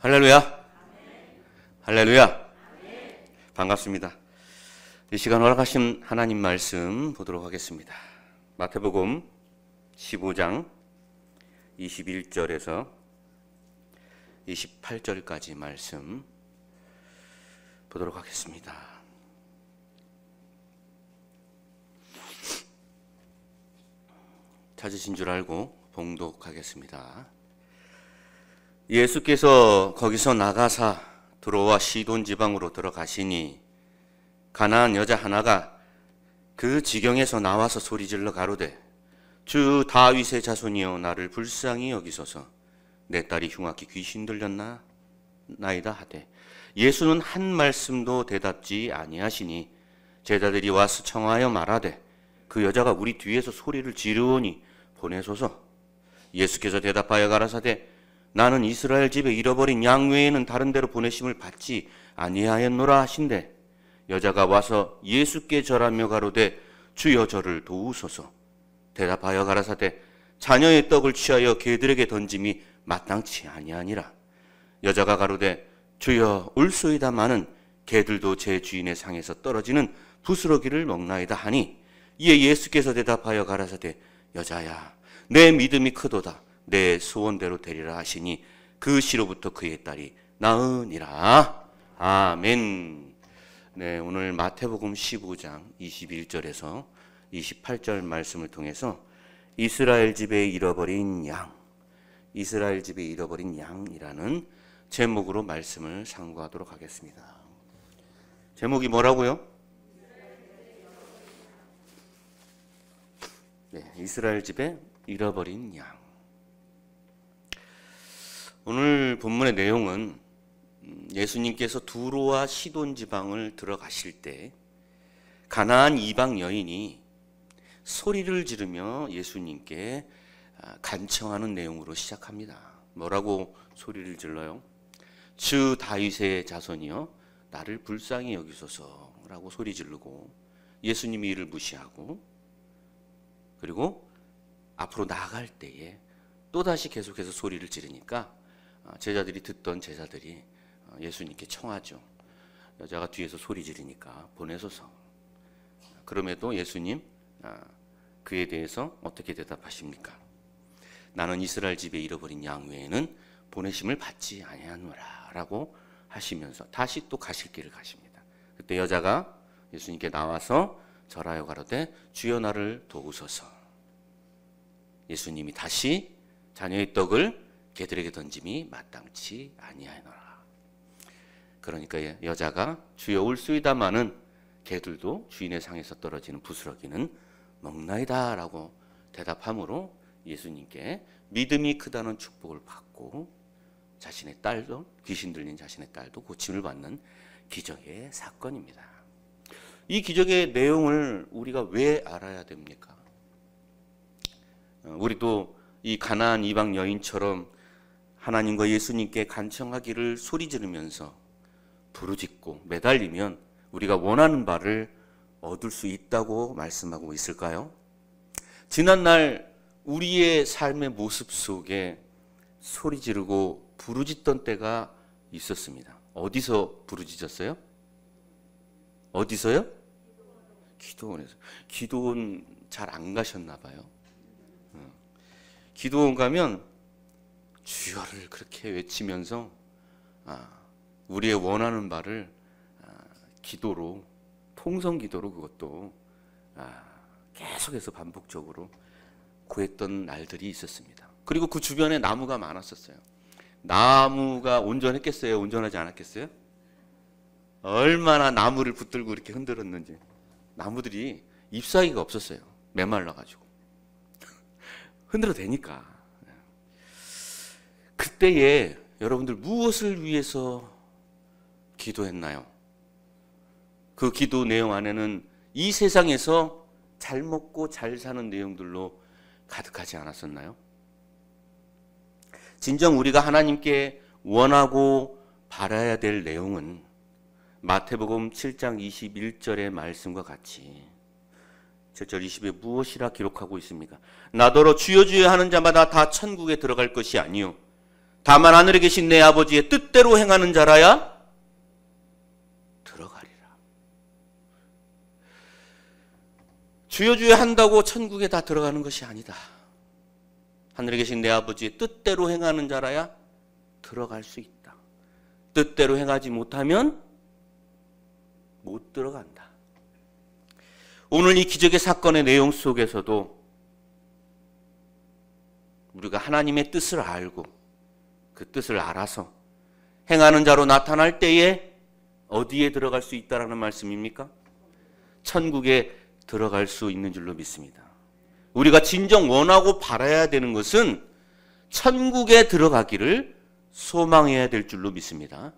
할렐루야. 할렐루야. 반갑습니다. 이 시간 허락하신 하나님 말씀 보도록 하겠습니다. 마태복음 15장 21절에서 28절까지 말씀 보도록 하겠습니다. 찾으신 줄 알고 봉독하겠습니다. 예수께서 거기서 나가사 드로와 시돈 지방으로 들어가시니 가나안 여자 하나가 그 지경에서 나와서 소리질러 가로되 주 다윗의 자손이여 나를 불쌍히 여기소서 내 딸이 흉악히 귀신 들렸나이다 하되 예수는 한 말씀도 대답지 아니하시니 제자들이 와서 청하여 말하되 그 여자가 우리 뒤에서 소리를 지르오니 보내소서. 예수께서 대답하여 가라사대 나는 이스라엘 집에 잃어버린 양 외에는 다른 데로 보내심을 받지 아니하였노라 하신대 여자가 와서 예수께 절하며 가로되 주여 저를 도우소서. 대답하여 가라사대 자녀의 떡을 취하여 개들에게 던짐이 마땅치 아니하니라. 여자가 가로되 주여 올소이다마는 개들도 제 주인의 상에서 떨어지는 부스러기를 먹나이다 하니 이에 예수께서 대답하여 가라사대 여자야 내 믿음이 크도다 내 소원대로 되리라 하시니 그 시로부터 그의 딸이 나으니라. 아멘. 네, 오늘 마태복음 15장 21절에서 28절 말씀을 통해서 이스라엘 집에 잃어버린 양, 이스라엘 집에 잃어버린 양이라는 제목으로 말씀을 상고하도록 하겠습니다. 제목이 뭐라고요? 네, 이스라엘 집에 잃어버린 양. 오늘 본문의 내용은 예수님께서 두로와 시돈 지방을 들어가실 때 가나안 이방 여인이 소리를 지르며 예수님께 간청하는 내용으로 시작합니다. 뭐라고 소리를 질러요? 주 다윗의 자손이여 나를 불쌍히 여기소서라고 소리 지르고 예수님이 이를 무시하고 그리고 앞으로 나아갈 때에 또다시 계속해서 소리를 지르니까 제자들이 듣던 제자들이 예수님께 청하죠. 여자가 뒤에서 소리 지르니까 보내소서. 그럼에도 예수님 그에 대해서 어떻게 대답하십니까? 나는 이스라엘 집에 잃어버린 양 외에는 보내심을 받지 아니하노라 라고 하시면서 다시 또 가실 길을 가십니다. 그때 여자가 예수님께 나와서 절하여 가로되 주여 나를 도우소서. 예수님이 다시 자녀의 떡을 개들에게 던짐이 마땅치 아니하노라. 그러니까 여자가 주여 올소이다마는 개들도 주인의 상에서 떨어지는 부스러기는 먹나이다 라고 대답함으로 예수님께 믿음이 크다는 축복을 받고 자신의 딸도 귀신 들린 자신의 딸도 고침을 받는 기적의 사건입니다. 이 기적의 내용을 우리가 왜 알아야 됩니까? 우리도 이 가나안 이방 여인처럼 하나님과 예수님께 간청하기를 소리 지르면서 부르짖고 매달리면 우리가 원하는 바를 얻을 수 있다고 말씀하고 있을까요? 지난날 우리의 삶의 모습 속에 소리 지르고 부르짖던 때가 있었습니다. 어디서 부르짖었어요? 어디서요? 기도원에서. 기도원 잘 안 가셨나 봐요. 기도원 가면 주여를 그렇게 외치면서 우리의 원하는 바를 기도로, 통성 기도로 그것도 계속해서 반복적으로 구했던 날들이 있었습니다. 그리고 그 주변에 나무가 많았었어요. 나무가 온전했겠어요? 온전하지 않았겠어요? 얼마나 나무를 붙들고 이렇게 흔들었는지. 나무들이 잎사귀가 없었어요. 메말라가지고. 흔들어도 되니까. 그때에 여러분들 무엇을 위해서 기도했나요? 그 기도 내용 안에는 이 세상에서 잘 먹고 잘 사는 내용들로 가득하지 않았었나요? 진정 우리가 하나님께 원하고 바라야 될 내용은 마태복음 7장 21절의 말씀과 같이 7절 20에 무엇이라 기록하고 있습니까? 나더러 주여 주여 하는 자마다 다 천국에 들어갈 것이 아니요 다만 하늘에 계신 내 아버지의 뜻대로 행하는 자라야 들어가리라. 주여 주여 한다고 천국에 다 들어가는 것이 아니다. 하늘에 계신 내 아버지의 뜻대로 행하는 자라야 들어갈 수 있다. 뜻대로 행하지 못하면 못 들어간다. 오늘 이 기적의 사건의 내용 속에서도 우리가 하나님의 뜻을 알고 그 뜻을 알아서 행하는 자로 나타날 때에 어디에 들어갈 수 있다라는 말씀입니까? 천국에 들어갈 수 있는 줄로 믿습니다. 우리가 진정 원하고 바라야 되는 것은 천국에 들어가기를 소망해야 될 줄로 믿습니다.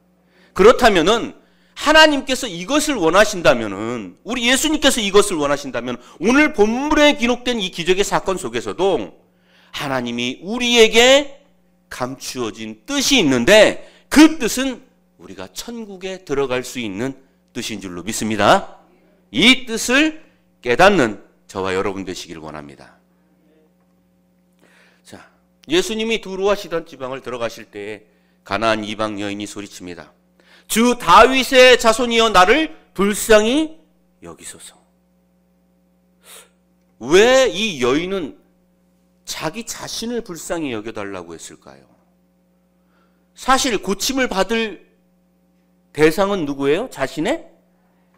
그렇다면은 하나님께서 이것을 원하신다면은, 우리 예수님께서 이것을 원하신다면 오늘 본문에 기록된 이 기적의 사건 속에서도 하나님이 우리에게 감추어진 뜻이 있는데 그 뜻은 우리가 천국에 들어갈 수 있는 뜻인 줄로 믿습니다. 이 뜻을 깨닫는 저와 여러분 되시기를 원합니다. 자, 예수님이 두로와 시돈 지방을 들어가실 때에 가나안 이방 여인이 소리칩니다. 주 다윗의 자손이여 나를 불쌍히 여기소서. 왜 이 여인은 자기 자신을 불쌍히 여겨달라고 했을까요? 사실 고침을 받을 대상은 누구예요? 자신의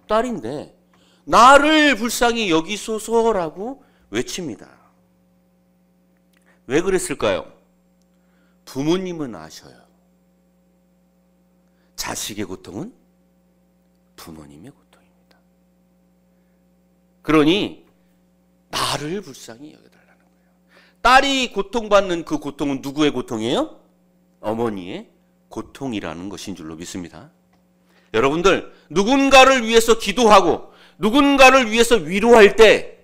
딸인데 나를 불쌍히 여기소서라고 외칩니다. 왜 그랬을까요? 부모님은 아셔요. 자식의 고통은 부모님의 고통입니다. 그러니 나를 불쌍히 여겨달라는 거예요. 딸이 고통받는 그 고통은 누구의 고통이에요? 어머니의 고통이라는 것인 줄로 믿습니다. 여러분들, 누군가를 위해서 기도하고 누군가를 위해서 위로할 때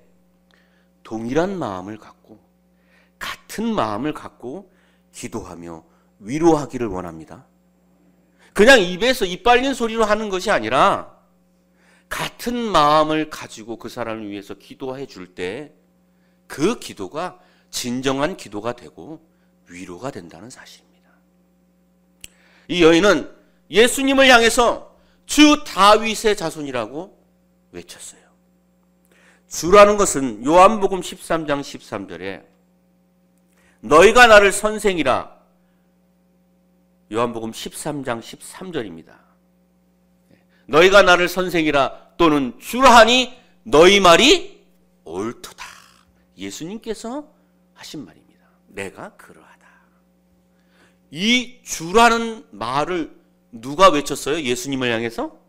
동일한 마음을 갖고 같은 마음을 갖고 기도하며 위로하기를 원합니다. 그냥 입에서 입 빨린 소리로 하는 것이 아니라 같은 마음을 가지고 그 사람을 위해서 기도해 줄 때 그 기도가 진정한 기도가 되고 위로가 된다는 사실입니다. 이 여인은 예수님을 향해서 주 다윗의 자손이라고 외쳤어요. 주라는 것은 요한복음 13장 13절에 너희가 나를 선생이라, 요한복음 13장 13절입니다. 너희가 나를 선생이라 또는 주라 하니 너희 말이 옳도다. 예수님께서 하신 말입니다. 내가 그러하다. 이 주라는 말을 누가 외쳤어요? 예수님을 향해서?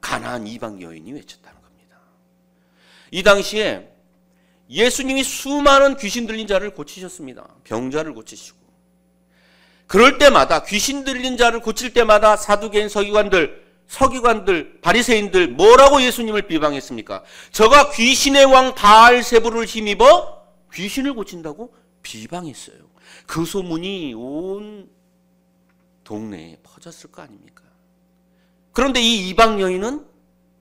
가나안 이방 여인이 외쳤다는 겁니다. 이 당시에 예수님이 수많은 귀신 들린 자를 고치셨습니다. 병자를 고치시고. 그럴 때마다 귀신 들린 자를 고칠 때마다 사두개인 서기관들, 바리새인들 뭐라고 예수님을 비방했습니까? 저가 귀신의 왕 바알세불을 힘입어 귀신을 고친다고 비방했어요. 그 소문이 온 동네에 퍼졌을 거 아닙니까? 그런데 이 이방 여인은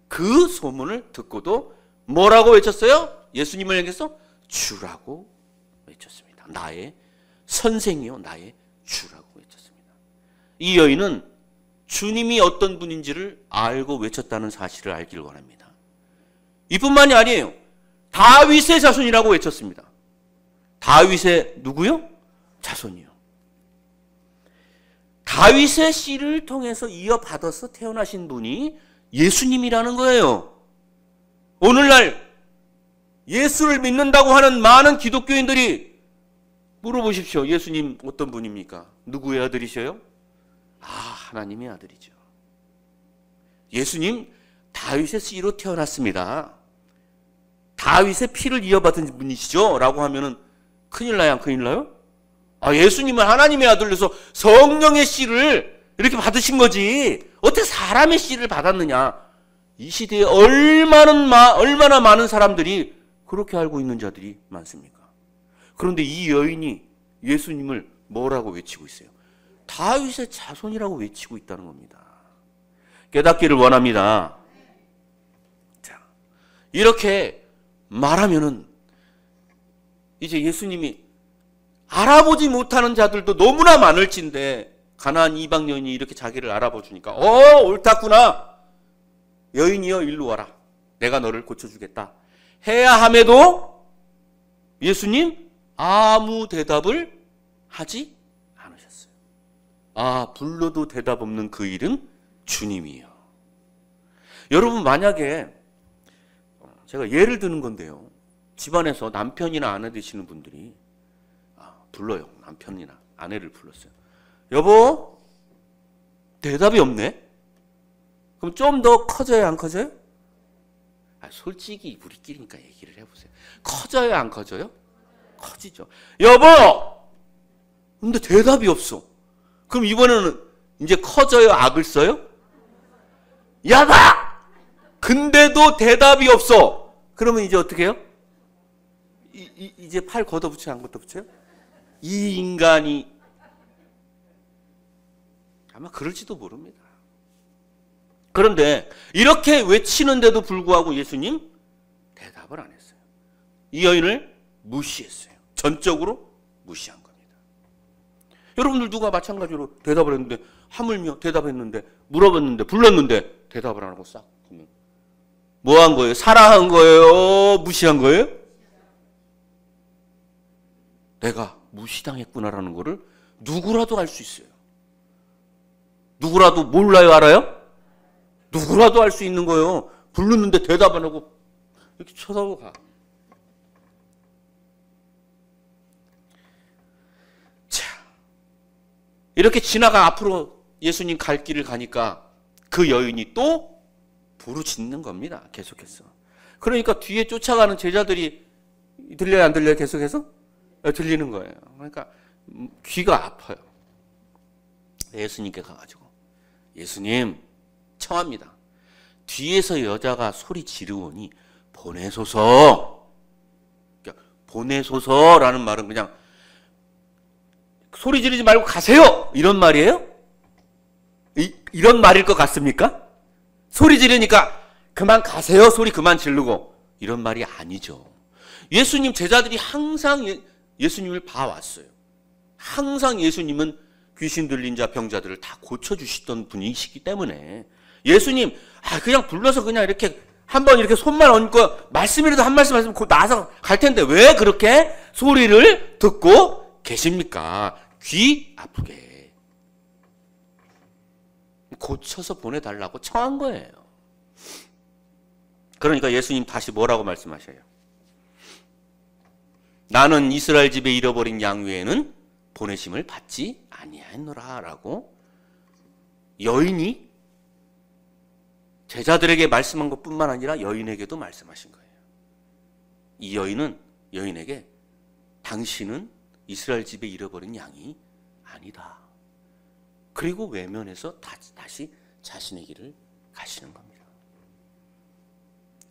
그 소문을 듣고도 뭐라고 외쳤어요? 예수님을 향해서 주라고 외쳤습니다. 나의 선생이요, 나의 주라고 외쳤습니다. 이 여인은 주님이 어떤 분인지를 알고 외쳤다는 사실을 알기를 원합니다. 이뿐만이 아니에요. 다윗의 자손이라고 외쳤습니다. 다윗의 누구요? 자손이요. 다윗의 씨를 통해서 이어받아서 태어나신 분이 예수님이라는 거예요. 오늘날 예수를 믿는다고 하는 많은 기독교인들이 물어보십시오. 예수님 어떤 분입니까? 누구의 아들이셔요? 하나님의 아들이죠. 예수님 다윗의 씨로 태어났습니다. 다윗의 피를 이어받은 분이시죠? 라고 하면은 큰일 나요, 안 큰일 나요? 예수님은 하나님의 아들로서 성령의 씨를 이렇게 받으신 거지 어떻게 사람의 씨를 받았느냐. 이 시대에 얼마나 많은 사람들이 그렇게 알고 있는 자들이 많습니까? 그런데 이 여인이 예수님을 뭐라고 외치고 있어요? 다윗의 자손이라고 외치고 있다는 겁니다. 깨닫기를 원합니다. 자, 이렇게 말하면은 이제 예수님이 알아보지 못하는 자들도 너무나 많을진데 가나안 이방 여인이 이렇게 자기를 알아봐 주니까 옳았구나. 여인이여 일로 와라. 내가 너를 고쳐주겠다. 해야 함에도 예수님 아무 대답을 하지 않으셨어요. 불러도 대답 없는 그 이름 주님이요. 여러분 만약에 제가 예를 드는 건데요. 집안에서 남편이나 아내 되시는 분들이 불러요. 남편이나 아내를 불렀어요. 여보, 대답이 없네? 그럼 좀 더 커져요, 안 커져요? 솔직히 우리끼리니까 얘기를 해보세요. 커져요, 안 커져요? 커지죠. 여보! 근데 대답이 없어. 그럼 이번에는 이제 커져요, 악을 써요? 야다! 근데도 대답이 없어. 그러면 이제 어떻게 해요? 이제 팔 걷어붙여요, 안 걷어붙여요? 이 인간이 아마 그럴지도 모릅니다. 그런데 이렇게 외치는데도 불구하고 예수님 대답을 안 했어요. 이 여인을 무시했어요. 전적으로 무시한 겁니다. 여러분들 누가 마찬가지로 대답을 했는데 하물며 대답했는데 물어봤는데 불렀는데 대답을 안 하고 싹 하면 뭐 한 거예요? 사랑한 거예요? 무시한 거예요? 내가 무시당했구나라는 거를 누구라도 알 수 있어요. 누구라도 몰라요? 알아요? 누구라도 알 수 있는 거예요. 부르는데 대답 안 하고 이렇게 쳐다보고 가. 자, 이렇게 지나가 앞으로 예수님 갈 길을 가니까 그 여인이 또 부르짖는 겁니다. 계속해서. 그러니까 뒤에 쫓아가는 제자들이 들려요, 안 들려요? 계속해서? 들리는 거예요. 그러니까 귀가 아파요. 예수님께 가가지고 예수님 청합니다. 뒤에서 여자가 소리 지르오니 보내소서. 그러니까 보내소서라는 말은 그냥 소리 지르지 말고 가세요 이런 말이에요? 이런 말일 것 같습니까? 소리 지르니까 그만 가세요 소리 그만 지르고 이런 말이 아니죠. 예수님 제자들이 항상 예수님을 봐왔어요. 항상 예수님은 귀신 들린 자 병자들을 다 고쳐주시던 분이시기 때문에 예수님 그냥 불러서 그냥 이렇게 한번 이렇게 손만 얹고 말씀이라도 한 말씀 하시면 나서 갈 텐데 왜 그렇게 소리를 듣고 계십니까? 귀 아프게 고쳐서 보내달라고 청한 거예요. 그러니까 예수님 다시 뭐라고 말씀하셔요? 나는 이스라엘 집에 잃어버린 양 외에는 보내심을 받지 아니하였노라 라고 여인이 제자들에게 말씀한 것뿐만 아니라 여인에게도 말씀하신 거예요. 이 여인은 여인에게 당신은 이스라엘 집에 잃어버린 양이 아니다. 그리고 외면해서 다시 자신의 길을 가시는 겁니다.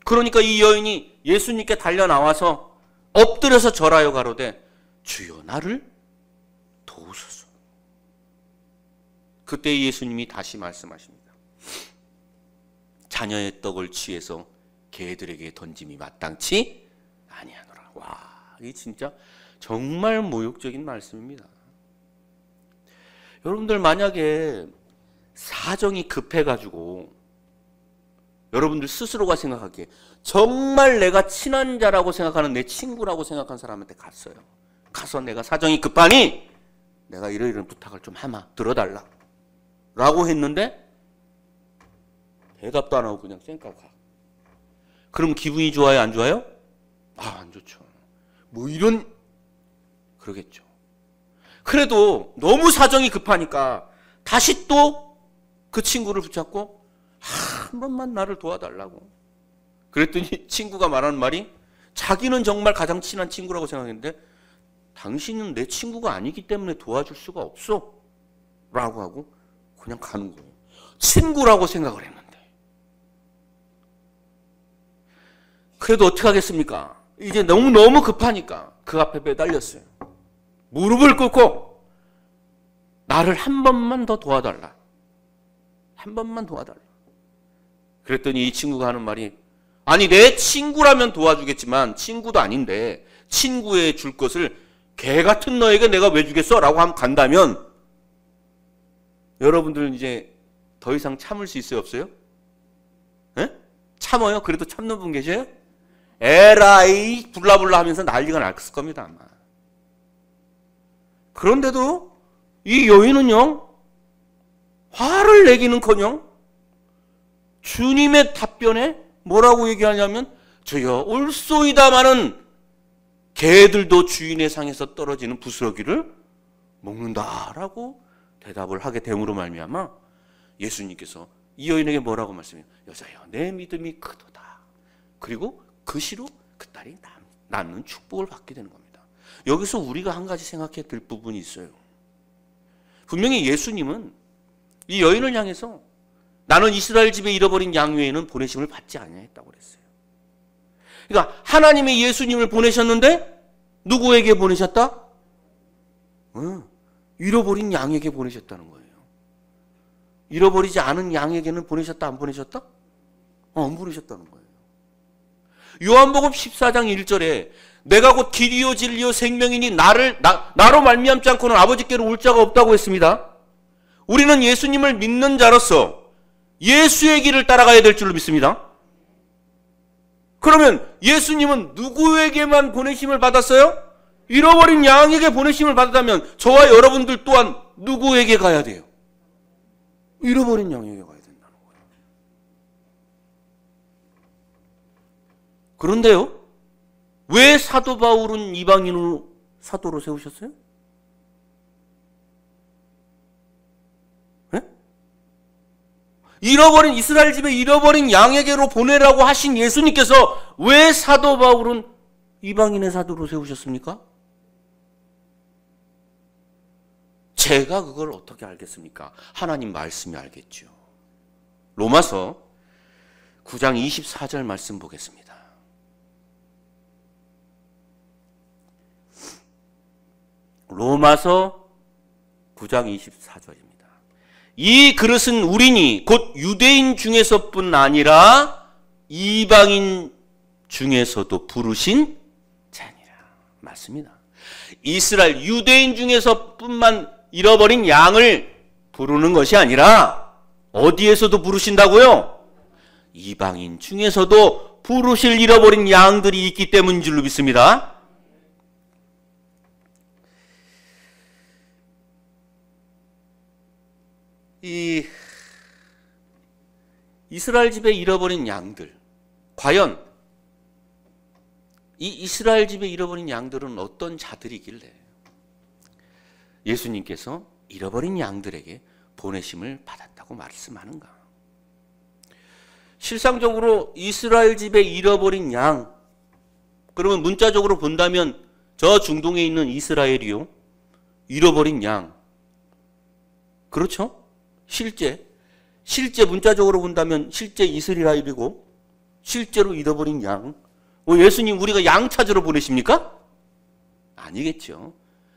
그러니까 이 여인이 예수님께 달려나와서 엎드려서 절하여 가로되 주여 나를 도우소서. 그때 예수님이 다시 말씀하십니다. 자녀의 떡을 취해서 개들에게 던짐이 마땅치 아니하노라. 와, 이게 진짜 정말 모욕적인 말씀입니다. 여러분들 만약에 사정이 급해가지고 여러분들 스스로가 생각하기에 정말 내가 친한 자라고 생각하는 내 친구라고 생각한 사람한테 갔어요. 가서 내가 사정이 급하니 내가 이런 부탁을 좀 하마 들어달라 라고 했는데 대답도 안 하고 그냥 쌩까고 가. 그럼 기분이 좋아요? 안 좋아요? 안 좋죠. 뭐 이런 그러겠죠. 그래도 너무 사정이 급하니까 다시 또 그 친구를 붙잡고 한 번만 나를 도와달라고. 그랬더니 친구가 말하는 말이 자기는 정말 가장 친한 친구라고 생각했는데 당신은 내 친구가 아니기 때문에 도와줄 수가 없어 라고 하고 그냥 가는 거예요. 친구라고 생각을 했는데. 그래도 어떻게 하겠습니까? 이제 너무 급하니까 그 앞에 매달렸어요. 무릎을 꿇고 나를 한 번만 더 도와달라. 한 번만 도와달라. 그랬더니 이 친구가 하는 말이, 아니 내 친구라면 도와주겠지만 친구도 아닌데 친구에 줄 것을 개 같은 너에게 내가 왜 주겠어? 라고 하면 간다면 여러분들은 이제 더 이상 참을 수 있어요? 없어요? 에? 참아요? 그래도 참는 분 계셔요? 에라이 불라불라 하면서 난리가 났을 겁니다 아마. 그런데도 이 여인은요 화를 내기는커녕 주님의 답변에 뭐라고 얘기하냐면 저여 올소이다마는 개들도 주인의 상에서 떨어지는 부스러기를 먹는다라고 대답을 하게 됨으로 말미암아 예수님께서 이 여인에게 뭐라고 말씀해요? 여자여 내 믿음이 크도다. 그리고 그 시로 그 딸이 낳는 축복을 받게 되는 겁니다. 여기서 우리가 한 가지 생각해야 될 부분이 있어요. 분명히 예수님은 이 여인을 향해서 나는 이스라엘 집에 잃어버린 양 외에는 보내심을 받지 아니하였다고 그랬어요. 그러니까 하나님이 예수님을 보내셨는데 누구에게 보내셨다? 잃어버린 양에게 보내셨다는 거예요. 잃어버리지 않은 양에게는 보내셨다 안 보내셨다? 안 보내셨다는 거예요. 요한복음 14장 1절에 내가 곧 길이요 진리요 생명이니 나로 말미암지 않고는 아버지께로 올 자가 없다고 했습니다. 우리는 예수님을 믿는 자로서 예수의 길을 따라가야 될 줄로 믿습니다. 그러면 예수님은 누구에게만 보내심을 받았어요? 잃어버린 양에게 보내심을 받았다면 저와 여러분들 또한 누구에게 가야 돼요? 잃어버린 양에게 가야 된다는 거예요. 그런데요, 왜 사도 바울은 이방인으로 사도로 세우셨어요? 네? 잃어버린 이스라엘 집에 잃어버린 양에게로 보내라고 하신 예수님께서 왜 사도 바울은 이방인의 사도로 세우셨습니까? 제가 그걸 어떻게 알겠습니까? 하나님 말씀이 알겠죠. 로마서 9장 24절 말씀 보겠습니다. 로마서 9장 24절입니다. 이 그릇은 우리니 곧 유대인 중에서뿐 아니라 이방인 중에서도 부르신 자니라. 맞습니다. 이스라엘 유대인 중에서뿐만 잃어버린 양을 부르는 것이 아니라 어디에서도 부르신다고요? 이방인 중에서도 부르실 잃어버린 양들이 있기 때문인 줄로 믿습니다. 이 이스라엘 집에 잃어버린 양들, 과연 이 이스라엘 집에 잃어버린 양들은 어떤 자들이길래 예수님께서 잃어버린 양들에게 보내심을 받았다고 말씀하는가? 실상적으로 이스라엘 집에 잃어버린 양, 그러면 문자적으로 본다면 저 중동에 있는 이스라엘이요, 잃어버린 양, 그렇죠? 실제 문자적으로 본다면 실제 이스라엘이고 실제로 잃어버린 양. 예수님 우리가 양 찾으러 보내십니까? 아니겠죠.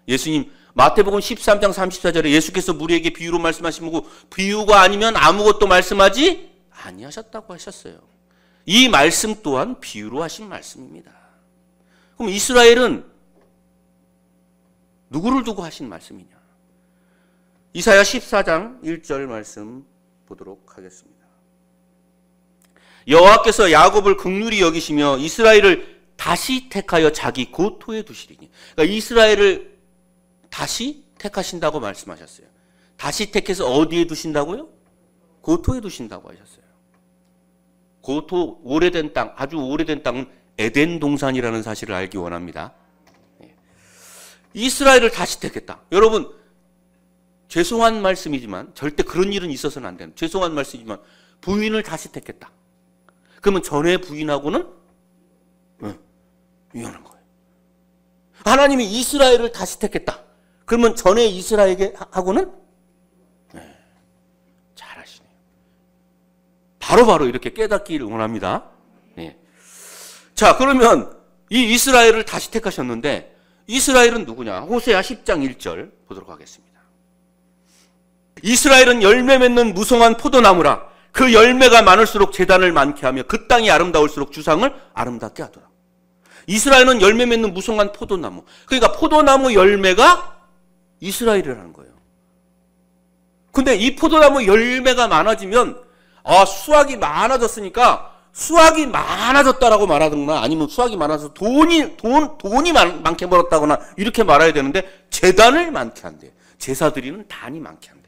예수님 마태복음 13장 34절에 예수께서 무리에게 비유로 말씀하시고 비유가 아니면 아무것도 말씀하지 아니하셨다고 하셨어요. 이 말씀 또한 비유로 하신 말씀입니다. 그럼 이스라엘은 누구를 두고 하신 말씀이냐? 이사야 14장 1절 말씀 보도록 하겠습니다. 여호와께서 야곱을 긍휼히 여기시며 이스라엘을 다시 택하여 자기 고토에 두시리니. 그러니까 이스라엘을 다시 택하신다고 말씀하셨어요. 다시 택해서 어디에 두신다고요? 고토에 두신다고 하셨어요. 고토, 오래된 땅, 아주 오래된 땅은 에덴 동산이라는 사실을 알기 원합니다. 이스라엘을 다시 택했다. 여러분, 죄송한 말씀이지만 절대 그런 일은 있어서는 안 되는, 죄송한 말씀이지만 부인을 다시 택했다. 그러면 전에 부인하고는 이혼한 거예요. 하나님이 이스라엘을 다시 택했다. 그러면 전에 이스라엘하고는 잘하시네요. 바로바로 이렇게 깨닫기를 원합니다. 네. 자, 그러면 이 이스라엘을 다시 택하셨는데 이스라엘은 누구냐? 호세아 10장 1절 보도록 하겠습니다. 이스라엘은 열매 맺는 무성한 포도나무라. 그 열매가 많을수록 제단을 많게 하며 그 땅이 아름다울수록 주상을 아름답게 하더라. 이스라엘은 열매 맺는 무성한 포도나무. 그러니까 포도나무 열매가 이스라엘이라는 거예요. 근데 이 포도나무 열매가 많아지면 수확이 많아졌으니까 수확이 많아졌다라고 말하든가 아니면 수확이 많아서 돈이 많게 벌었다거나 이렇게 말해야 되는데 제단을 많게 한대요. 제사 드리는 단이 많게 한대요.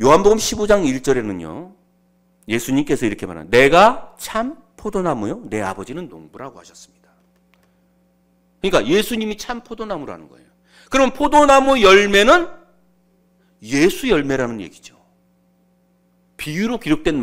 요한복음 15장 1절에는요. 예수님께서 이렇게 말합니다. 내가 참 포도나무요 내 아버지는 농부라고 하셨습니다. 그러니까 예수님이 참 포도나무라는 거예요. 그럼 포도나무 열매는 예수 열매라는 얘기죠. 비유로 기록된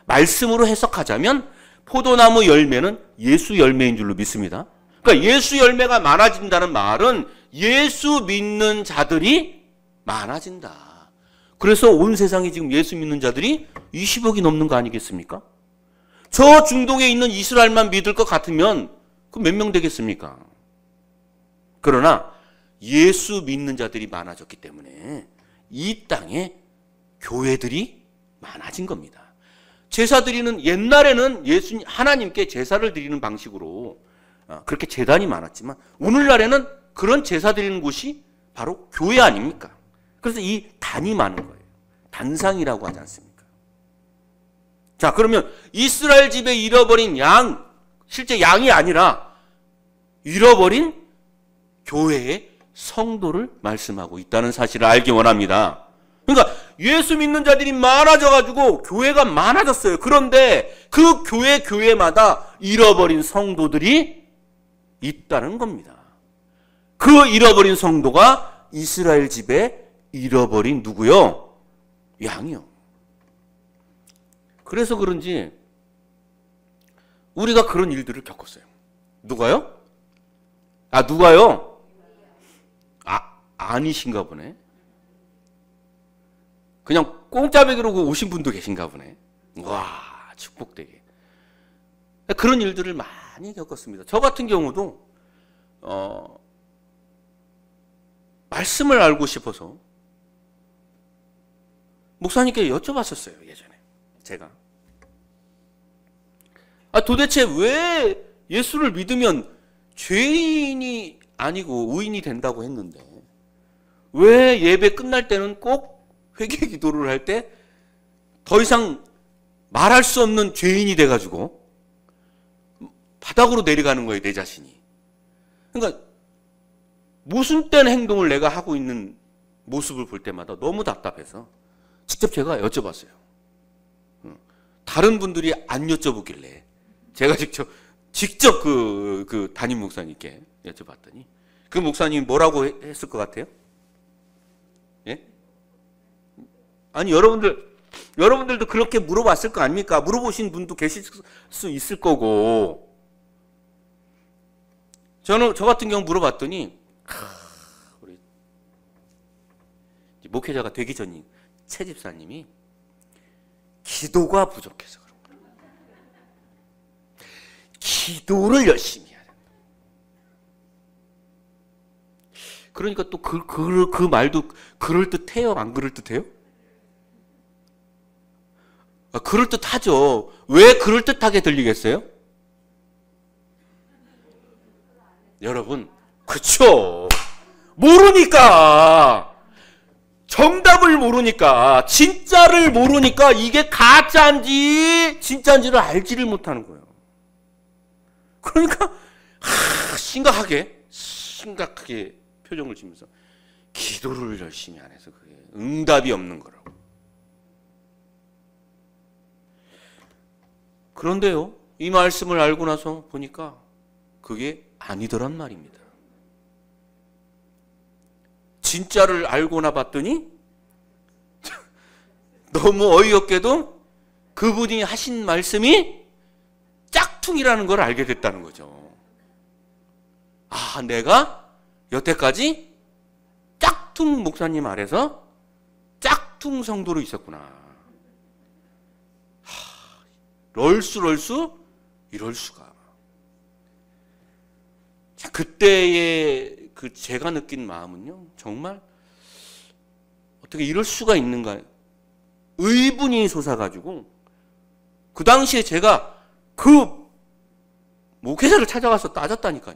말씀으로 해석하자면 포도나무 열매는 예수 열매인 줄로 믿습니다. 그러니까 예수 열매가 많아진다는 말은 예수 믿는 자들이 많아진다. 그래서 온 세상에 지금 예수 믿는 자들이 20억이 넘는 거 아니겠습니까? 저 중동에 있는 이스라엘만 믿을 것 같으면 그 몇 명 되겠습니까? 그러나 예수 믿는 자들이 많아졌기 때문에 이 땅에 교회들이 많아진 겁니다. 제사 드리는 옛날에는 하나님께 제사를 드리는 방식으로 그렇게 제단이 많았지만 오늘날에는 그런 제사 드리는 곳이 바로 교회 아닙니까? 그래서 이 단이 많은 거예요. 단상이라고 하지 않습니까? 자, 그러면 이스라엘 집에 잃어버린 양, 실제 양이 아니라 잃어버린 교회의 성도를 말씀하고 있다는 사실을 알기 원합니다. 그러니까 예수 믿는 자들이 많아져가지고 교회가 많아졌어요. 그런데 그 교회마다 잃어버린 성도들이 있다는 겁니다. 그 잃어버린 성도가 이스라엘 집에 잃어버린 누구요? 양이요. 그래서 그런지 우리가 그런 일들을 겪었어요. 누가요? 누가요? 아니신가 보네. 그냥 공짜 배기로 오신 분도 계신가 보네. 와, 축복되게. 그런 일들을 많이 겪었습니다. 저 같은 경우도 말씀을 알고 싶어서 목사님께 여쭤봤었어요. 예전에 제가 도대체 왜 예수를 믿으면 죄인이 아니고 의인이 된다고 했는데 왜 예배 끝날 때는 꼭 회개 기도를 할 때 더 이상 말할 수 없는 죄인이 돼가지고 바닥으로 내려가는 거예요, 내 자신이. 그러니까 무슨 땐 행동을 내가 하고 있는 모습을 볼 때마다 너무 답답해서 직접 제가 여쭤봤어요. 다른 분들이 안 여쭤보길래 제가 직접 그 담임 목사님께 여쭤봤더니 그 목사님이 뭐라고 했을 것 같아요? 예? 아니 여러분들도 그렇게 물어봤을 거 아닙니까? 물어보신 분도 계실 수 있을 거고. 저 같은 경우 물어봤더니 우리 목회자가 되기 전인 최 집사님이 기도가 부족해서 그런 거예요. 기도를 열심히 해야 된다. 그러니까 또 그 말도 그럴듯해요? 안 그럴듯해요? 그럴듯하죠. 왜 그럴듯하게 들리겠어요? 여러분, 그쵸? 모르니까! 정답을 모르니까, 진짜를 모르니까 이게 가짜인지 진짜인지를 알지를 못하는 거예요. 그러니까 심각하게 표정을 지면서 기도를 열심히 안 해서 그게 응답이 없는 거라고. 그런데요, 이 말씀을 알고 나서 보니까 그게 아니더란 말입니다. 진짜를 알고나 봤더니 너무 어이없게도 그분이 하신 말씀이 짝퉁이라는 걸 알게 됐다는 거죠. 내가 여태까지 짝퉁 목사님 아래서 짝퉁 성도로 있었구나. 럴수 이럴 수가. 자, 그때의 제가 느낀 마음은요, 정말 어떻게 이럴 수가 있는가? 의분이 솟아가지고 그 당시에 제가 그 목회자를 찾아가서 따졌다니까요.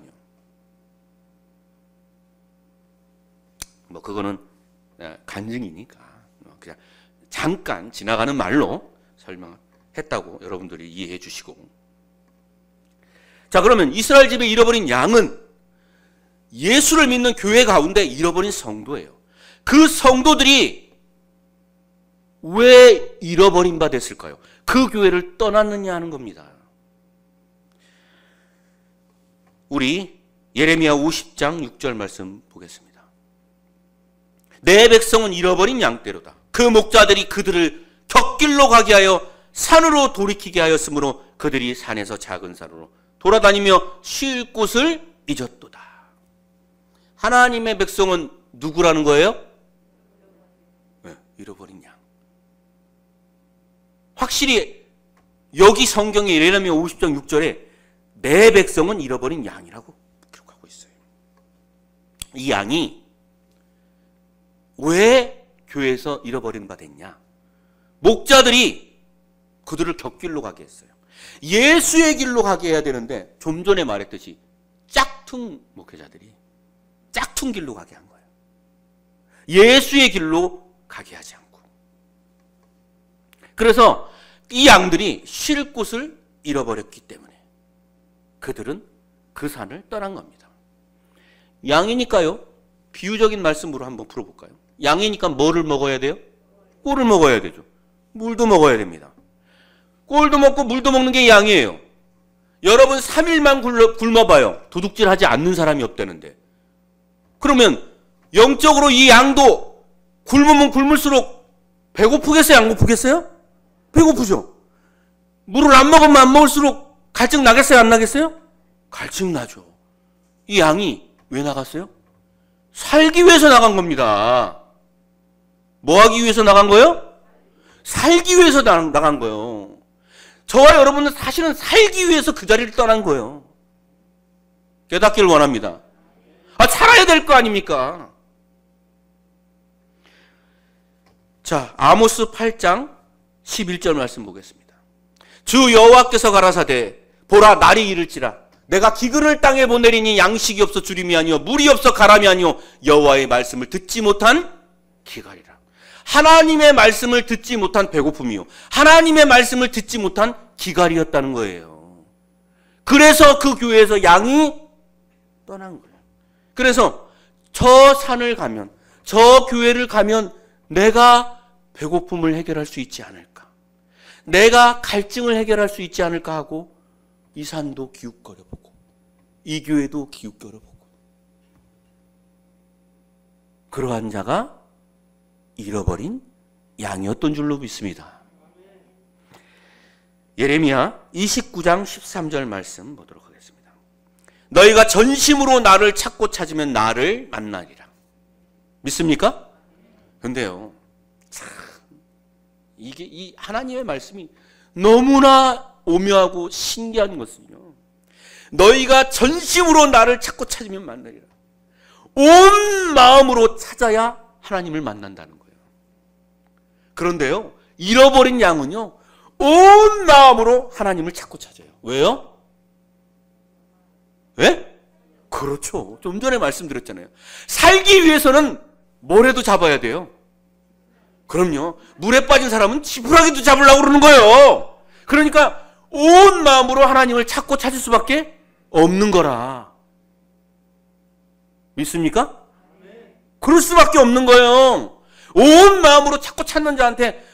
뭐 그거는 간증이니까 그냥 잠깐 지나가는 말로 설명했다고 여러분들이 이해해 주시고. 자, 그러면 이스라엘 집에 잃어버린 양은 예수를 믿는 교회 가운데 잃어버린 성도예요. 그 성도들이 왜 잃어버린 바 됐을까요? 그 교회를 떠났느냐 하는 겁니다. 우리 예레미야 50장 6절 말씀 보겠습니다. 내 백성은 잃어버린 양떼로다. 그 목자들이 그들을 곁길로 가게 하여 산으로 돌이키게 하였으므로 그들이 산에서 작은 산으로 돌아다니며 쉴 곳을 잊었도다. 하나님의 백성은 누구라는 거예요? 네, 잃어버린 양. 확실히 여기 성경에 예레미야 50장 6절에 내 백성은 잃어버린 양이라고 기록하고 있어요. 이 양이 왜 교회에서 잃어버린 바 됐냐? 목자들이 그들을 곁길로 가게 했어요. 예수의 길로 가게 해야 되는데 좀 전에 말했듯이 짝퉁 목회자들이 짝퉁 길로 가게 한 거예요. 예수의 길로 가게 하지 않고. 그래서 이 양들이 쉴 곳을 잃어버렸기 때문에 그들은 그 산을 떠난 겁니다. 양이니까요. 비유적인 말씀으로 한번 풀어볼까요? 양이니까 뭐를 먹어야 돼요? 꿀을 먹어야 되죠. 물도 먹어야 됩니다. 꿀도 먹고 물도 먹는 게 양이에요. 여러분 3일만 굶어봐요. 도둑질하지 않는 사람이 없다는데. 그러면 영적으로 이 양도 굶으면 굶을수록 배고프겠어요? 안 고프겠어요? 배고프죠. 물을 안 먹으면 안 먹을수록 갈증 나겠어요? 안 나겠어요? 갈증 나죠. 이 양이 왜 나갔어요? 살기 위해서 나간 겁니다. 뭐 하기 위해서 나간 거예요? 살기 위해서 나간 거예요. 저와 여러분은 사실은 살기 위해서 그 자리를 떠난 거예요. 깨닫기를 원합니다. 살아야 될 거 아닙니까? 자, 아모스 8장 11절 말씀 보겠습니다. 주 여호와께서 가라사대 보라 날이 이를지라 내가 기근을 땅에 보내리니 양식이 없어 주림이 아니요 물이 없어 가람이 아니요 여호와의 말씀을 듣지 못한 기갈이라. 하나님의 말씀을 듣지 못한 배고픔이요 하나님의 말씀을 듣지 못한 기갈이었다는 거예요. 그래서 그 교회에서 양이 떠난 거예요. 그래서 저 산을 가면 저 교회를 가면 내가 배고픔을 해결할 수 있지 않을까, 내가 갈증을 해결할 수 있지 않을까 하고 이 산도 기웃거려보고 이 교회도 기웃거려보고 그러한 자가 잃어버린 양이었던 줄로 믿습니다. 예레미야 29장 13절 말씀 보도록 하겠습니다. 너희가 전심으로 나를 찾고 찾으면 나를 만나리라. 믿습니까? 근데요, 참 이게 이 하나님의 말씀이 너무나 오묘하고 신기한 것은요, 너희가 전심으로 나를 찾고 찾으면 만나리라. 온 마음으로 찾아야 하나님을 만난다는 거예요. 그런데요, 잃어버린 양은요, 온 마음으로 하나님을 찾고 찾아요. 왜요? 왜? 그렇죠. 좀 전에 말씀드렸잖아요. 살기 위해서는 모래도 잡아야 돼요. 그럼요. 물에 빠진 사람은 지푸라기도 잡으려고 그러는 거예요. 그러니까 온 마음으로 하나님을 찾고 찾을 수밖에 없는 거라. 믿습니까? 그럴 수밖에 없는 거예요. 온 마음으로 찾고 찾는 자한테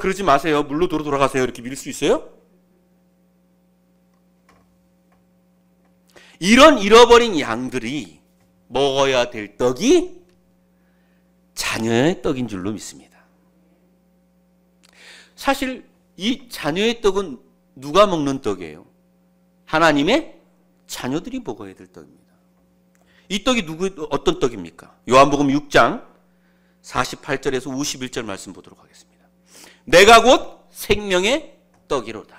그러지 마세요. 물로 돌아가세요. 이렇게 믿을 수 있어요? 이런 잃어버린 양들이 먹어야 될 떡이 자녀의 떡인 줄로 믿습니다. 사실 이 자녀의 떡은 누가 먹는 떡이에요? 하나님의 자녀들이 먹어야 될 떡입니다. 이 떡이 어떤 떡입니까? 요한복음 6장 48절에서 51절 말씀 보도록 하겠습니다. 내가 곧 생명의 떡이로다.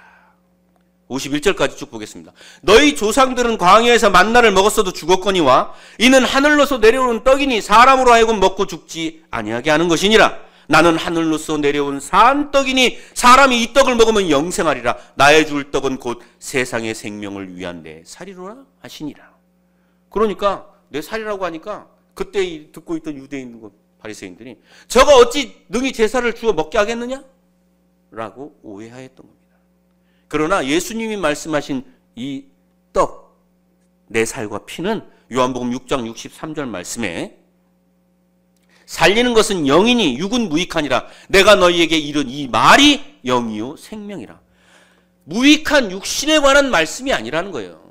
51절까지 쭉 보겠습니다. 너희 조상들은 광야에서 만나를 먹었어도 죽었거니와 이는 하늘로서 내려오는 떡이니 사람으로 하여금 먹고 죽지 아니하게 하는 것이니라. 나는 하늘로서 내려온 산 떡이니 사람이 이 떡을 먹으면 영생하리라. 나의 줄 떡은 곧 세상의 생명을 위한 내 살이로라 하시니라. 그러니까 내 살이라고 하니까 그때 듣고 있던 유대인 바리새인들이 저가 어찌 능히 제사를 주어 먹게 하겠느냐? 라고 오해하였던 겁니다. 그러나 예수님이 말씀하신 이 떡, 내 살과 피는 요한복음 6장 63절 말씀에 살리는 것은 영이니 육은 무익하니라. 내가 너희에게 이른 이 말이 영이요 생명이라. 무익한 육신에 관한 말씀이 아니라는 거예요.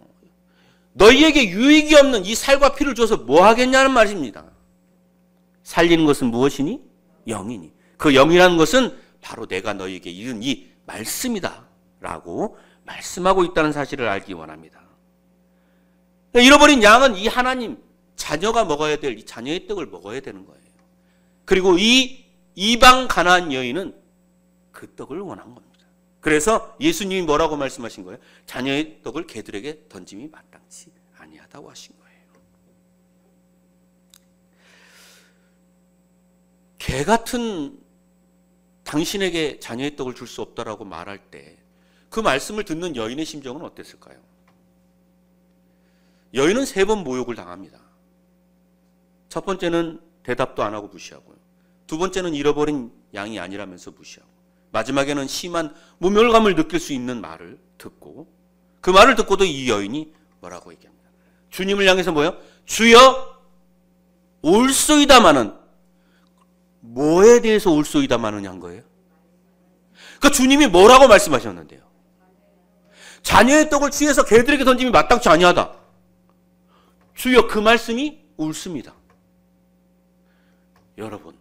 너희에게 유익이 없는 이 살과 피를 줘서 뭐 하겠냐는 말입니다. 살리는 것은 무엇이니? 영이니. 그 영이라는 것은 바로 내가 너희에게 이른 이 말씀이다 라고 말씀하고 있다는 사실을 알기 원합니다. 잃어버린 양은 이 하나님 자녀가 먹어야 될 이 자녀의 떡을 먹어야 되는 거예요. 그리고 이 이방 가나안 여인은 그 떡을 원한 겁니다. 그래서 예수님이 뭐라고 말씀하신 거예요? 자녀의 떡을 개들에게 던짐이 마땅치 아니하다고 하신 거예요. 개 같은 당신에게 자녀의 떡을 줄 수 없다라고 말할 때 그 말씀을 듣는 여인의 심정은 어땠을까요? 여인은 3번 모욕을 당합니다. 첫 번째는 대답도 안 하고 무시하고요. 두 번째는 잃어버린 양이 아니라면서 무시하고, 마지막에는 심한 모멸감을 느낄 수 있는 말을 듣고, 그 말을 듣고도 이 여인이 뭐라고 얘기합니다. 주님을 향해서 뭐예요? 주여 올소이다마는, 뭐에 대해서 올소이다마는 한 거예요? 그러니까 주님이 뭐라고 말씀하셨는데요? 자녀의 떡을 취해서 개들에게 던짐이 마땅치 아니하다. 주여, 그 말씀이 옳습니다. 여러분,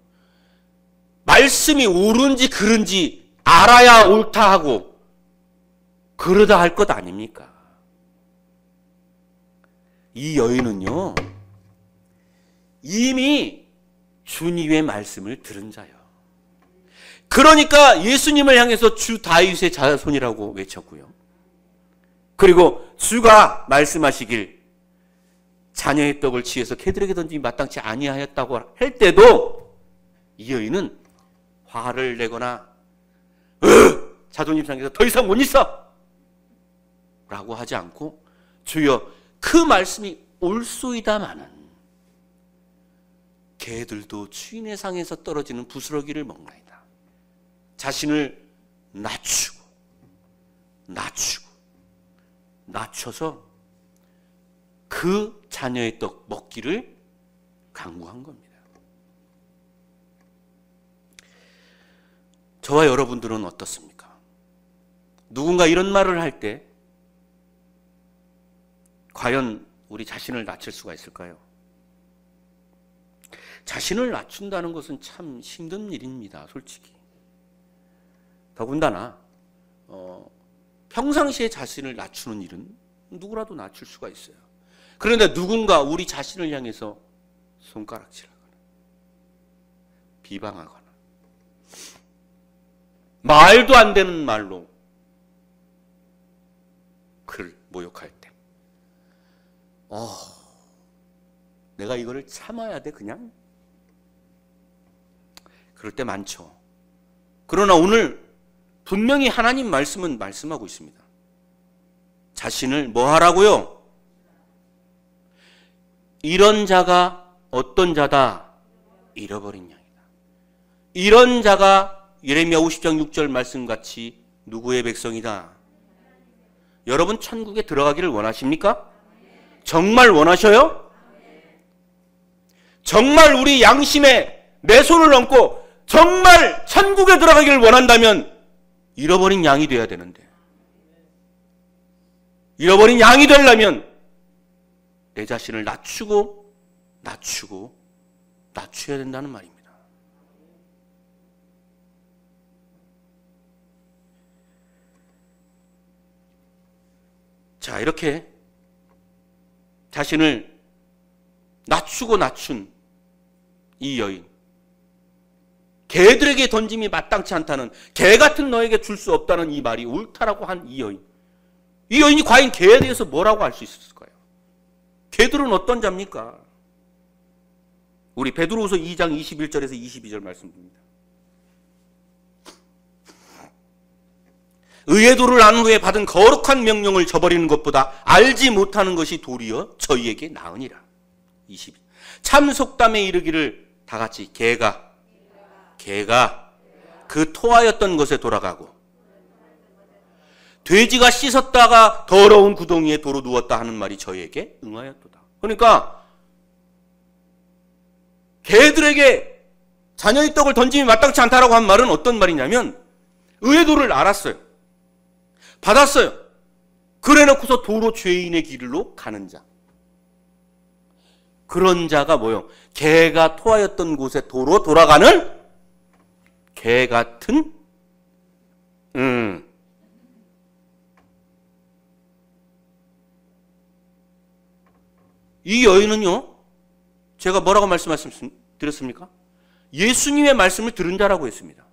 말씀이 옳은지 그른지 알아야 옳다 하고 그러다 할 것 아닙니까? 이 여인은요, 이미 주님의 말씀을 들은 자요. 그러니까 예수님을 향해서 주 다윗의 자손이라고 외쳤고요. 그리고 주가 말씀하시길 자녀의 떡을 취해서 개들에게 던짐이 마땅치 아니하였다고 할 때도 이 여인은 화를 내거나 자존심 상해서 더 이상 못 있어 라고 하지 않고, 주여 그 말씀이 옳소이다마는 개들도 주인의 상에서 떨어지는 부스러기를 먹나이다. 자신을 낮춰서 그 자녀의 떡 먹기를 강구한 겁니다. 저와 여러분들은 어떻습니까? 누군가 이런 말을 할 때 과연 우리 자신을 낮출 수가 있을까요? 자신을 낮춘다는 것은 참 힘든 일입니다, 솔직히. 더군다나 평상시에 자신을 낮추는 일은 누구라도 낮출 수가 있어요. 그런데 누군가 우리 자신을 향해서 손가락질하거나 비방하거나 말도 안 되는 말로 그를 모욕할 때, 내가 이거를 참아야 돼 그냥? 그럴 때 많죠. 그러나 오늘 분명히 하나님 말씀은 말씀하고 있습니다. 자신을 뭐 하라고요? 이런 자가 어떤 자다? 잃어버린 양이다. 이런 자가 예레미야 50장 6절 말씀같이 누구의 백성이다? 여러분 천국에 들어가기를 원하십니까? 정말 원하셔요? 정말 우리 양심에 내 손을 얹고 정말 천국에 들어가기를 원한다면 잃어버린 양이 돼야 되는데, 잃어버린 양이 되려면 내 자신을 낮춰야 된다는 말입니다. 자, 이렇게 자신을 낮춘 이 여인, 개들에게 던짐이 마땅치 않다는, 개 같은 너에게 줄 수 없다는 이 말이 옳다라고 한 이 여인, 이 여인이 과연 개에 대해서 뭐라고 할 수 있을까요? 개들은 어떤 자입니까? 우리 베드로후서 2장 21절에서 22절 말씀입니다. 의의 도를 안 후에 받은 거룩한 명령을 저버리는 것보다 알지 못하는 것이 도리어 저희에게 나으니라. 22. 참 속담에 이르기를 다 같이 개가 그 토하였던 것에 돌아가고 돼지가 씻었다가 더러운 구덩이에 도로 누웠다 하는 말이 저희에게 응하였도다. 그러니까 개들에게 자녀의 떡을 던짐이 마땅치 않다라고 한 말은 어떤 말이냐면 의의 도를 알았어요. 받았어요. 그래 놓고서 도로 죄인의 길로 가는 자. 그런 자가 뭐요? 개가 토하였던 곳에 도로 돌아가는 개 같은 이 여인은요, 제가 뭐라고 말씀드렸습니까? 예수님의 말씀을 들은 자라고 했습니다.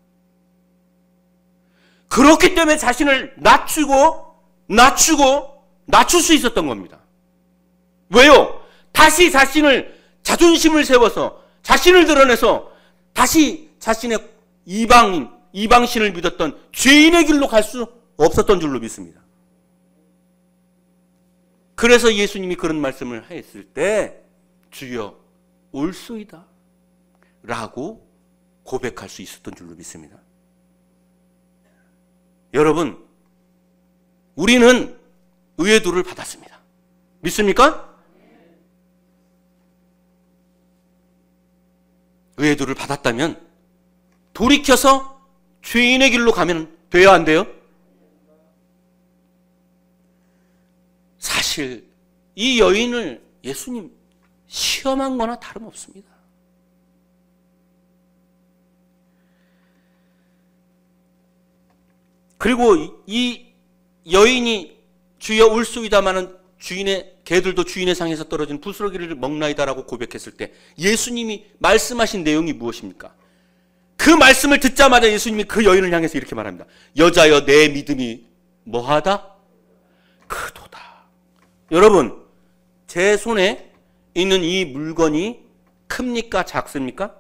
그렇기 때문에 자신을 낮출 수 있었던 겁니다. 왜요? 다시 자존심을 세워서 자신을 드러내서 다시 자신의 이방신을 믿었던 죄인의 길로 갈 수 없었던 줄로 믿습니다. 그래서 예수님이 그런 말씀을 했을 때 주여 올소이다 라고 고백할 수 있었던 줄로 믿습니다. 여러분, 우리는 의의 도를 받았습니다. 믿습니까? 의의 도를 받았다면 돌이켜서 죄인의 길로 가면 돼요, 안 돼요? 사실 이 여인을 예수님 시험한 거나 다름없습니다. 그리고 이 여인이 주여 올소이다마는 개들도 주인의 상에서 떨어진 부스러기를 먹나이다라고 고백했을 때 예수님이 말씀하신 내용이 무엇입니까? 그 말씀을 듣자마자 예수님이 그 여인을 향해서 이렇게 말합니다. 여자여 내 믿음이 뭐하다? 크도다. 여러분, 제 손에 있는 이 물건이 큽니까? 작습니까?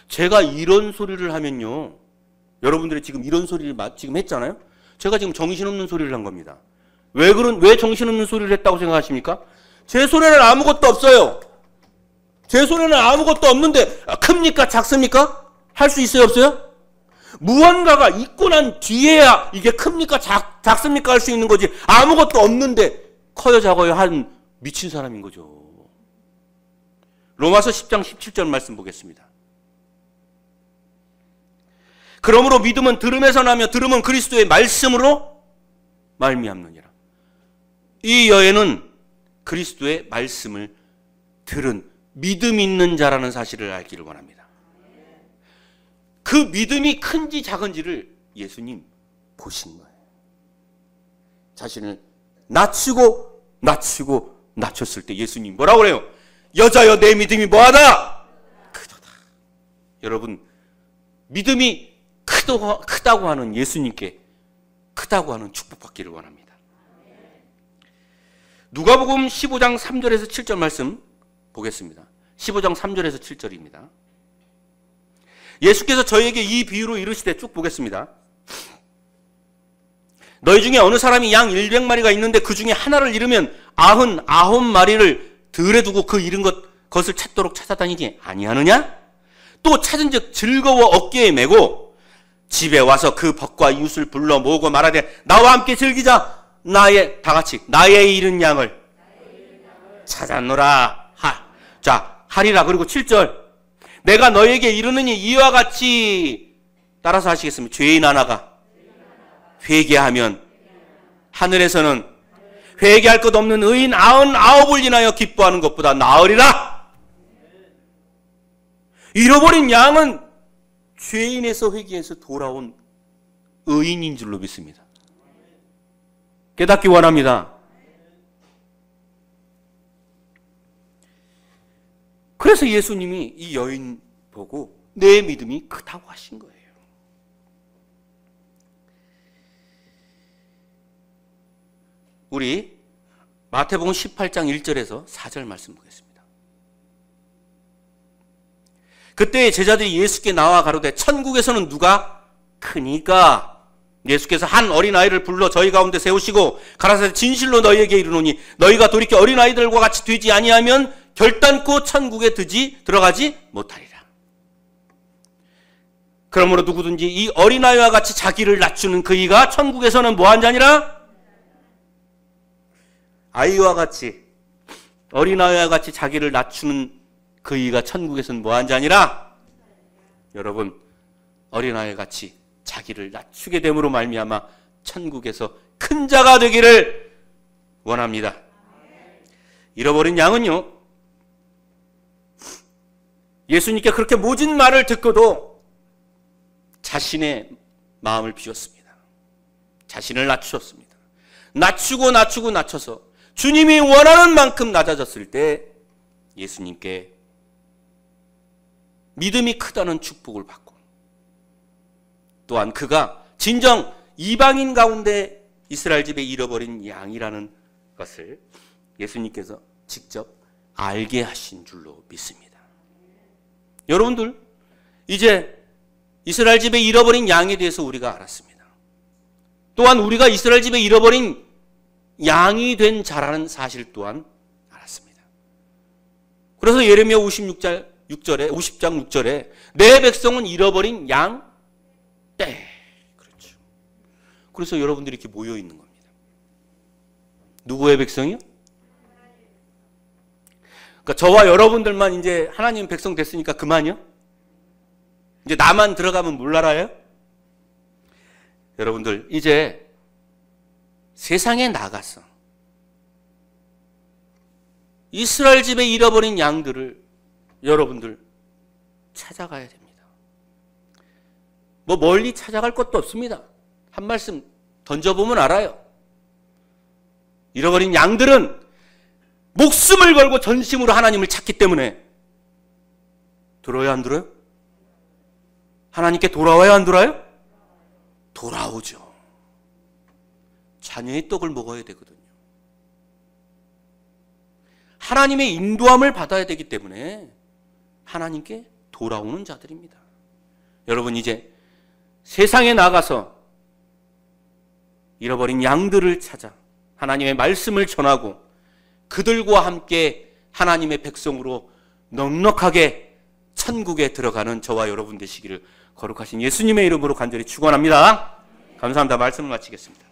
제가 이런 소리를 하면요, 여러분들이 지금 이런 소리를 지금 했잖아요? 제가 지금 정신없는 소리를 한 겁니다. 왜 정신없는 소리를 했다고 생각하십니까? 제 손에는 아무것도 없어요. 제 손에는 아무것도 없는데 큽니까? 작습니까? 할 수 있어요? 없어요? 무언가가 있고 난 뒤에야 이게 큽니까? 작습니까? 할 수 있는 거지. 아무것도 없는데 커요 작아요 한 미친 사람인 거죠. 로마서 10장 17절 말씀 보겠습니다. 그러므로 믿음은 들음에서 나며 들음은 그리스도의 말씀으로 말미암느니라. 이 여인은 그리스도의 말씀을 들은 믿음 있는 자라는 사실을 알기를 원합니다. 그 믿음이 큰지 작은지를 예수님 보신 거예요. 자신을 낮췄을 때 예수님 뭐라고 그래요? 여자여 내 믿음이 뭐하다? 크도다. 여러분, 믿음이 크다고 하는 예수님께 크다고 하는 축복받기를 원합니다. 누가복음 15장 3절에서 7절 말씀 보겠습니다. 15장 3절에서 7절입니다. 예수께서 저희에게 이 비유로 이르시되 쭉 보겠습니다. 너희 중에 어느 사람이 양 100마리가 있는데 그 중에 하나를 잃으면 99마리를 들에 두고 그 잃은 것을 찾도록 찾아다니지 아니하느냐? 또 찾은즉 즐거워 어깨에 메고 집에 와서 그 벗과 이웃을 불러 모으고 말하되 나와 함께 즐기자. 다 같이 나의 잃은 양을 찾았노라. 하리라. 그리고 7절 내가 너에게 이르느니 이와 같이 따라서 하시겠습니다. 죄인 하나가 회개하면 하늘에서는 회개할 것 없는 의인 99을 인하여 기뻐하는 것보다 나으리라. 잃어버린 양은 죄인에서 회개해서 돌아온 의인인 줄로 믿습니다. 깨닫기 원합니다. 그래서 예수님이 이 여인 보고 내 믿음이 크다고 하신 거예요. 우리 마태복음 18장 1절에서 4절 말씀 보겠습니다. 그때 제자들이 예수께 나와 가로되 천국에서는 누가 크니까? 예수께서 한 어린아이를 불러 저희 가운데 세우시고 가라사대 진실로 너희에게 이르노니 너희가 돌이켜 어린아이들과 같이 되지 아니하면 결단코 천국에 들어가지 못하리라. 그러므로 누구든지 이 어린아이와 같이 자기를 낮추는 그이가 천국에서는 뭐한 자니라? 아이와 같이, 어린아이와 같이 자기를 낮추는 그이가 천국에서는 뭐한 자니라? 여러분, 어린아이 같이 자기를 낮추게 됨으로 말미암아 천국에서 큰 자가 되기를 원합니다. 잃어버린 양은요, 예수님께 그렇게 모진 말을 듣고도 자신의 마음을 비웠습니다. 자신을 낮추었습니다. 낮추고 낮춰서 주님이 원하는 만큼 낮아졌을 때 예수님께 믿음이 크다는 축복을 받고, 또한 그가 진정 이방인 가운데 이스라엘 집에 잃어버린 양이라는 것을 예수님께서 직접 알게 하신 줄로 믿습니다. 여러분들, 이제 이스라엘 집에 잃어버린 양에 대해서 우리가 알았습니다. 또한 우리가 이스라엘 집에 잃어버린 양이 된 자라는 사실 또한 알았습니다. 그래서 예레미야 50장 6절에 내 백성은 잃어버린 양 때. 그렇죠. 그래서 여러분들이 이렇게 모여 있는 겁니다. 누구의 백성이요? 그러니까 저와 여러분들만 이제 하나님 백성 됐으니까 그만이요? 이제 나만 들어가면 몰라라요? 여러분들, 이제 세상에 나가서 이스라엘 집에 잃어버린 양들을 여러분들 찾아가야 됩니다. 뭐 멀리 찾아갈 것도 없습니다. 한 말씀 던져보면 알아요. 잃어버린 양들은 목숨을 걸고 전심으로 하나님을 찾기 때문에 들어야 안 들어요? 하나님께 돌아와야 안 돌아요? 돌아오죠. 자녀의 떡을 먹어야 되거든요. 하나님의 인도함을 받아야 되기 때문에 하나님께 돌아오는 자들입니다. 여러분, 이제 세상에 나가서 잃어버린 양들을 찾아 하나님의 말씀을 전하고 그들과 함께 하나님의 백성으로 넉넉하게 천국에 들어가는 저와 여러분 되시기를 거룩하신 예수님의 이름으로 간절히 축원합니다. 감사합니다. 말씀을 마치겠습니다.